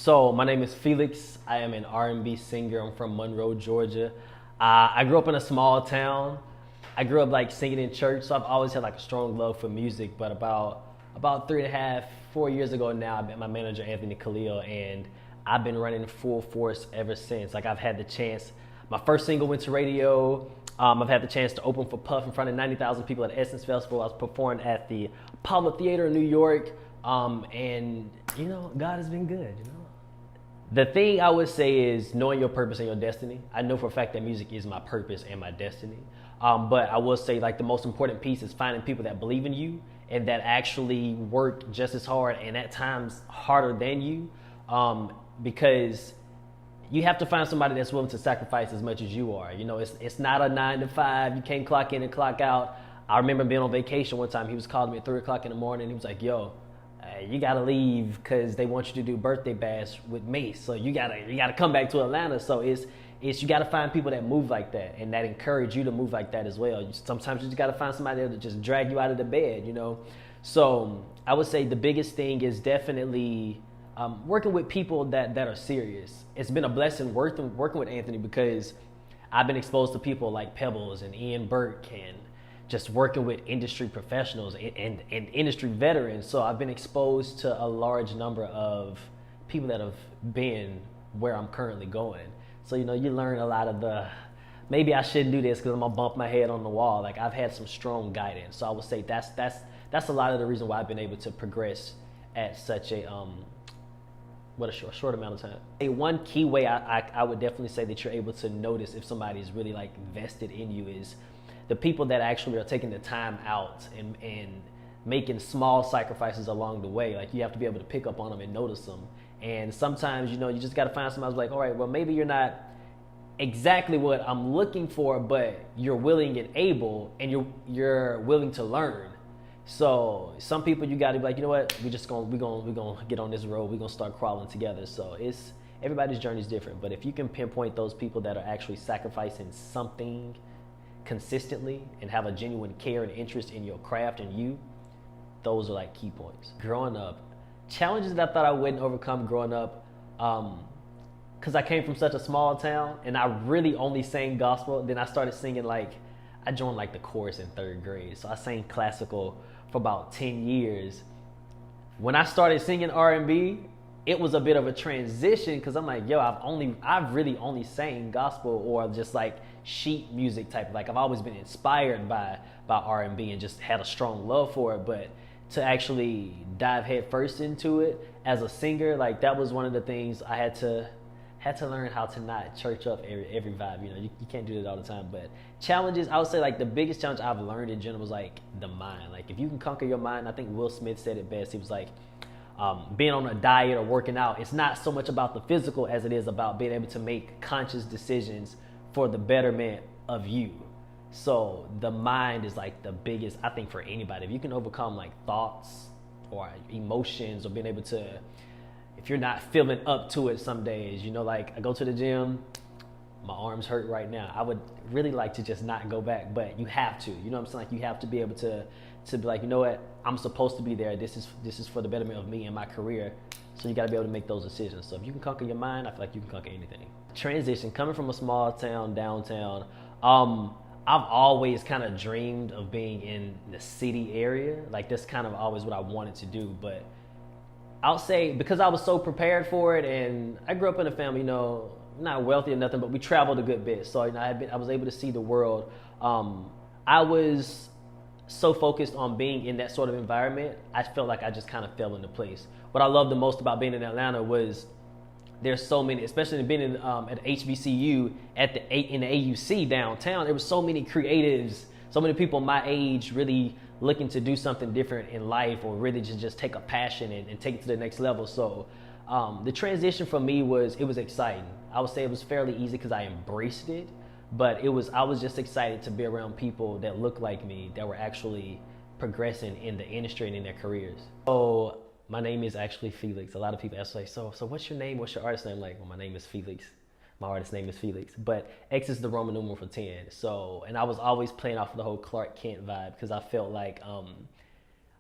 So my name is Felix. I am an R&B singer. I'm from Monroe, Georgia. I grew up in a small town. I grew up like singing in church, so I've always had like a strong love for music. But about 3.5, 4 years ago now, I met my manager Anthony Khalil, and I've been running full force ever since. Like I've had the chance. My first single went to radio. I've had the chance to open for Puff in front of 90,000 people at Essence Festival. I was performing at the Apollo Theater in New York, and God has been good. The thing I would say is knowing your purpose and your destiny. I know for a fact that music is my purpose and my destiny. But I will say like the most important piece is finding people that believe in you and that actually work just as hard and at times harder than you. Because you have to find somebody that's willing to sacrifice as much as you are. It's not a 9 to 5. You can't clock in and clock out. I remember being on vacation one time. He was calling me at 3 o'clock in the morning. He was like, yo, you gotta leave because they want you to do birthday bash with me. So you gotta come back to Atlanta. So it's you gotta find people that move like that and that encourage you to move like that as well. Sometimes you just gotta find somebody that just drag you out of the bed. So I would say the biggest thing is definitely working with people that are serious. It's been a blessing working with Anthony because I've been exposed to people like Pebbles and Ian Burke and just working with industry professionals and industry veterans. So I've been exposed to a large number of people that have been where I'm currently going. So, you learn a lot of maybe I shouldn't do this because I'm gonna bump my head on the wall. Like I've had some strong guidance. So I would say that's a lot of the reason why I've been able to progress at such a short amount of time. One key way I would definitely say that you're able to notice if somebody is really like vested in you is the people that actually are taking the time out and making small sacrifices along the way. Like you have to be able to pick up on them and notice them. And sometimes, you just got to find somebody who's like, all right, well, maybe you're not exactly what I'm looking for, but you're willing and able, and you're willing to learn. So some people you got to be like, you know what, we're gonna get on this road. We're gonna start crawling together. So everybody's journey is different. But if you can pinpoint those people that are actually sacrificing something consistently and have a genuine care and interest in your craft and you, those are like key points. Growing up, challenges that I thought I wouldn't overcome growing up, because I came from such a small town and I really only sang gospel. Then I started singing I joined the chorus in 3rd grade. So I sang classical for about 10 years. When I started singing R&B, it was a bit of a transition because I'm like, yo, I've really only sang gospel or just like sheet music type. Like I've always been inspired by R&B and just had a strong love for it. But to actually dive head first into it as a singer, like that was one of the things I had to learn how to not church up every vibe. You can't do that all the time. But challenges, I would say like the biggest challenge I've learned in general was like the mind. Like if you can conquer your mind, I think Will Smith said it best. He was like, being on a diet or working out, it's not so much about the physical as it is about being able to make conscious decisions for the betterment of you. So the mind is like the biggest, I think, for anybody. If you can overcome like thoughts or emotions or being able to, if you're not feeling up to it some days, like I go to the gym, my arms hurt right now. I would really like to just not go back, but you have to, what I'm saying? Like you have to be able to be like, you know what, I'm supposed to be there. This is for the betterment of me and my career. So you got to be able to make those decisions. So if you can conquer your mind, I feel like you can conquer anything. Transition, coming from a small town, downtown, I've always kind of dreamed of being in the city area. Like that's kind of always what I wanted to do. But I'll say because I was so prepared for it, and I grew up in a family, not wealthy or nothing, but we traveled a good bit. So I was able to see the world. I was so focused on being in that sort of environment, I felt like I just kind of fell into place. What I loved the most about being in Atlanta was there's so many, especially being in, at HBCU in the AUC downtown, there were so many creatives, so many people my age really looking to do something different in life or really just take a passion and take it to the next level. So the transition for me was exciting. I would say it was fairly easy because I embraced it. But I was just excited to be around people that looked like me, that were actually progressing in the industry and in their careers. So my name is actually Felixx. A lot of people ask like, so what's your name? What's your artist name? Like, well, my name is Felixx. My artist name is Felixx. But X is the Roman numeral for 10. So, and I was always playing off of the whole Clark Kent vibe because I felt like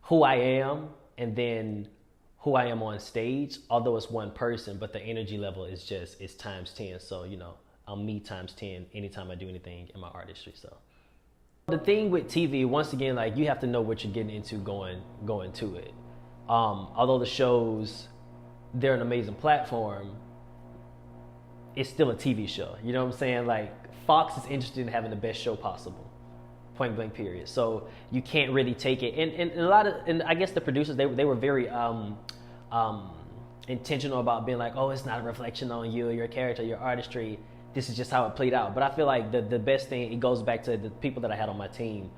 who I am and then who I am on stage, although it's one person, but the energy level is times 10. So, I'm me times 10 anytime I do anything in my artistry. So the thing with TV, once again, like, you have to know what you're getting into going to it. Although the shows, they're an amazing platform, it's still a TV show. You know what I'm saying? Like, Fox is interested in having the best show possible. Point blank period. So you can't really take it. And I guess the producers, they were very intentional about being like, oh, it's not a reflection on you, your character, your artistry. This is just how it played out. But I feel like the best thing, it goes back to the people that I had on my team.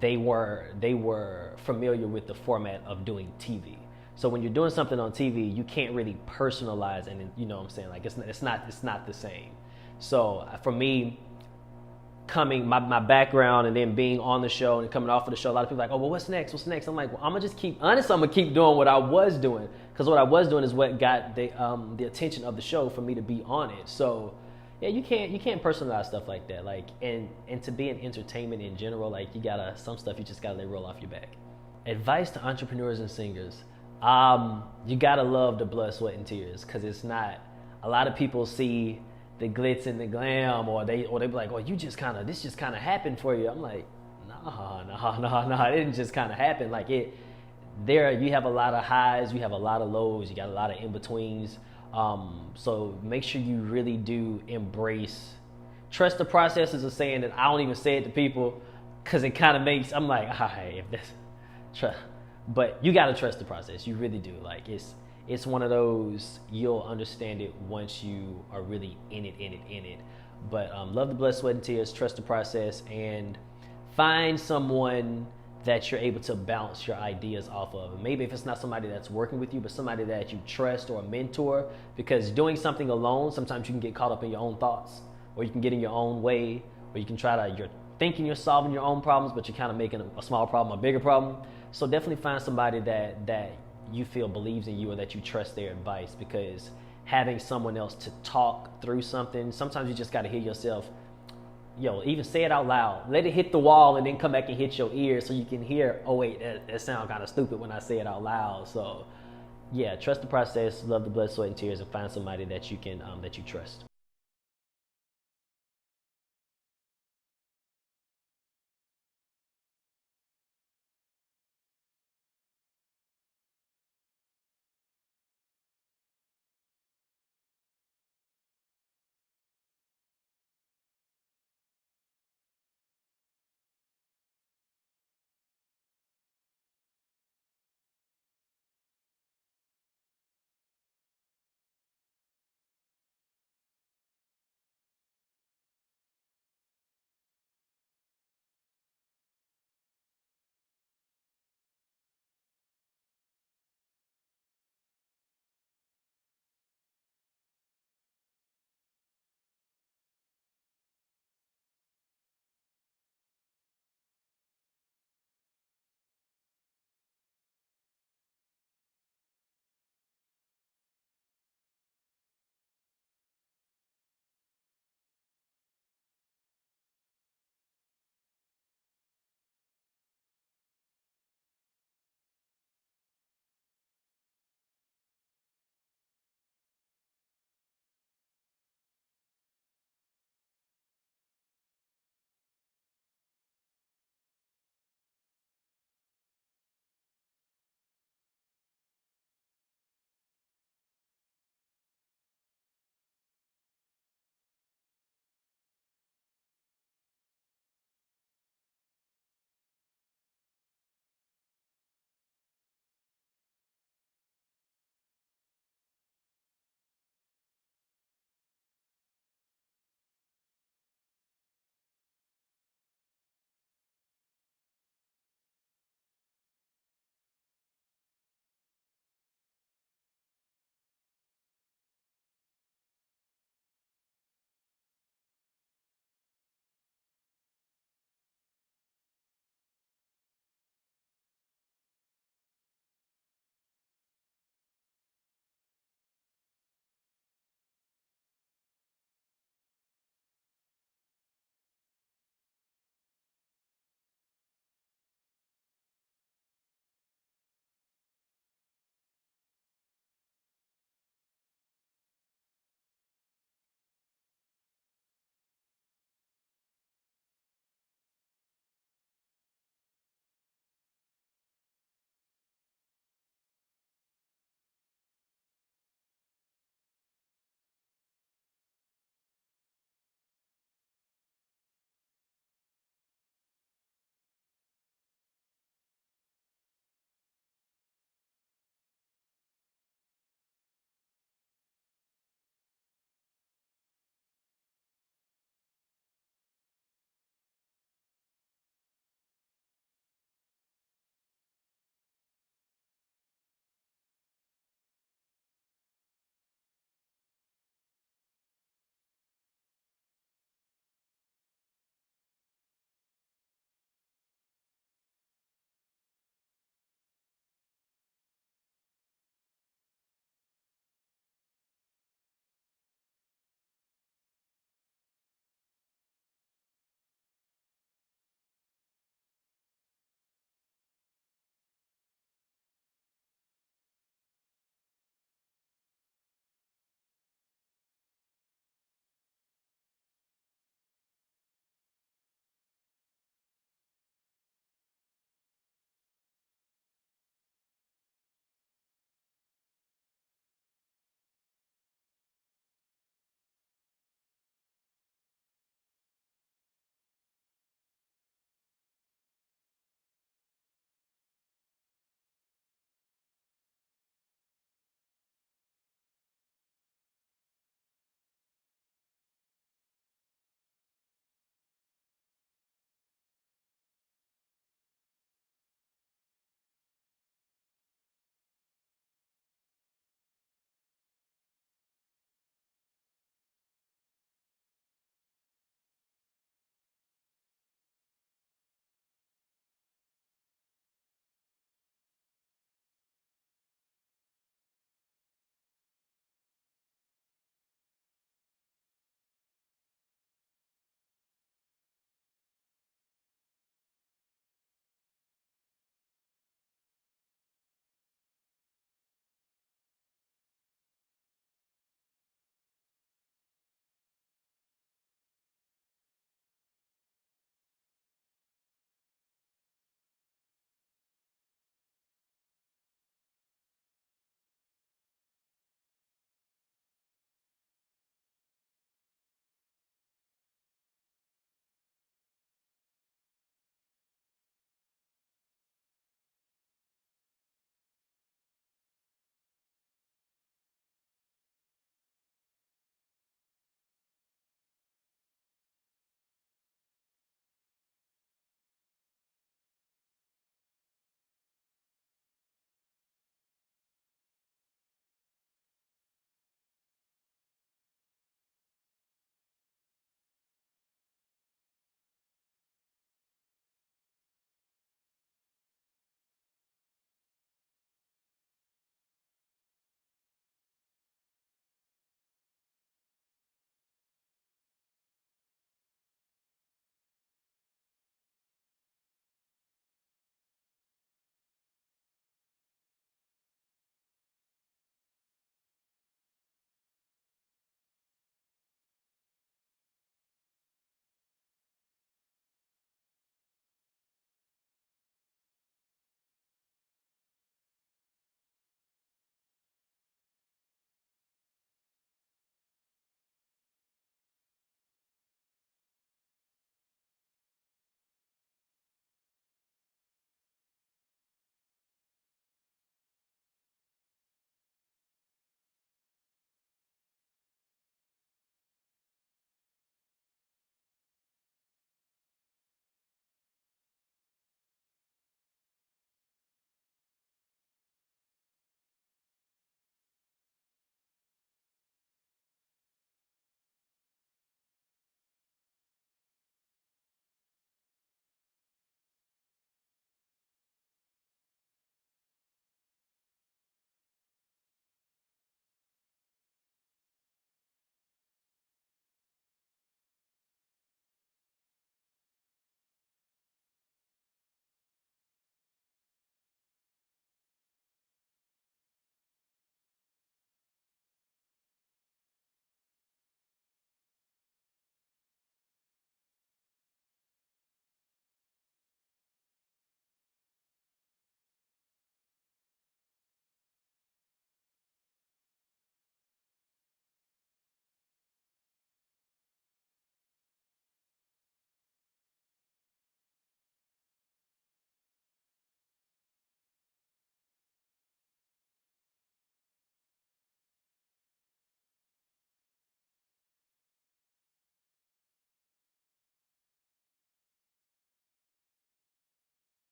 They were familiar with the format of doing TV. So when you're doing something on TV, you can't really personalize, and you know what I'm saying? Like, it's not the same. So for me, coming my background and then being on the show and coming off of the show, a lot of people are like, oh, well, what's next? I'm like, well, I'm gonna keep doing what I was doing, because what I was doing is what got the attention of the show for me to be on it. So yeah, you can't personalize stuff like that. Like, and to be in entertainment in general, like, some stuff you just gotta let roll off your back. Advice to entrepreneurs and singers: you gotta love the blood, sweat, and tears, because it's not. A lot of people see the glitz and the glam, or they be like, oh, this just kind of happened for you. I'm like, nah, it didn't just kind of happen. Like, you have a lot of highs, you have a lot of lows, you got a lot of in-betweens. So make sure you really do trust the process is a saying that I don't even say it to people, because it kind of makes, I'm like, all right, but you got to trust the process. You really do. Like, it's one of those, you'll understand it once you are really in it. But love the blood, sweat, and tears, trust the process, and find someone that you're able to bounce your ideas off of. Maybe if it's not somebody that's working with you, but somebody that you trust, or a mentor, because doing something alone, sometimes you can get caught up in your own thoughts, or you can get in your own way, or you can you're thinking you're solving your own problems, but you're kind of making a small problem a bigger problem. So definitely find somebody that you feel believes in you, or that you trust their advice, because having someone else to talk through something, sometimes you just got to hear yourself, even say it out loud, let it hit the wall, and then come back and hit your ear so you can hear, oh wait, that sounds kind of stupid when I say it out loud. So yeah, trust the process, love the blood, sweat, and tears, and find somebody that you trust.